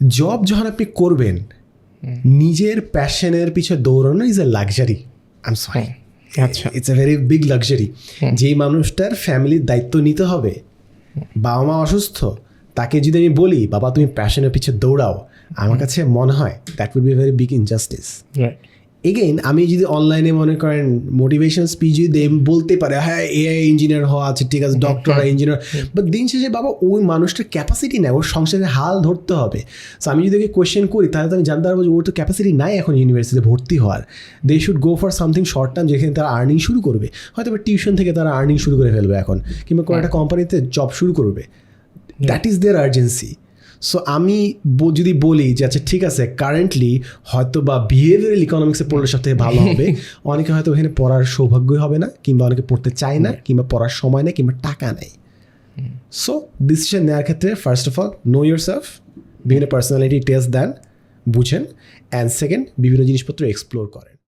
Job যখন আপনি করবেন, নিজের প্যাশনের পিছনে দৌড়ানো is a luxury. I am sorry, আচ্ছা, it's a very big luxury. যেই মানুষটার ফ্যামিলির দায়িত্ব নিতে হবে, বাবা মা অসুস্থ, তাকে যদি আমি বলি বাবা তুমি প্যাশনের পিছনে দৌড়াও, আমার কাছে মনে হয় that will be very big injustice. Again আমি যদি অনলাইনে মনে করেন মোটিভেশন স্পিচ যদি বলতে পারে হ্যাঁ এআই ইঞ্জিনিয়ার হওয়া আছে, ঠিক আছে, ডক্টর ইঞ্জিনিয়ার, বাট দিন শেষে বাবা ওই মানুষটার ক্যাপাসিটি নেই, ওর সংসারের হাল ধরতে হবে। সো আমি যদি ওকে কোয়েশ্চেন করি তাহলে তো আমি জানতে পারবো যে ওর তো ক্যাপাসিটি নাই এখন ইউনিভার্সিটিতে ভর্তি হওয়ার। They should go for something short term, যেখানে তারা আর্নিং শুরু করবে, হয়তো টিউশন থেকে তারা আর্নিং শুরু করে ফেলবে এখন, কিংবা কোনো একটা কোম্পানিতে জব শুরু করবে। That is their urgency. So আমি যদি বলি যে আচ্ছা ঠিক আছে কারেন্টলি হয়তো বা বিহেভিয়ারাল ইকোনমিক্সে পড়লে সব থেকে ভালো হবে, অনেকে হয়তো এখানে পড়ার সৌভাগ্যই হবে না, কিংবা অনেকে পড়তে চায় না, কিংবা পড়ার সময় নেই, কিংবা টাকা নেই। সো ডিসিশন নেওয়ার ক্ষেত্রে first of all know your self, বিভিন্ন পার্সোনালিটি টেস্ট দেন, বুঝেন, অ্যান্ড সেকেন্ড বিভিন্ন জিনিসপত্র এক্সপ্লোর করেন।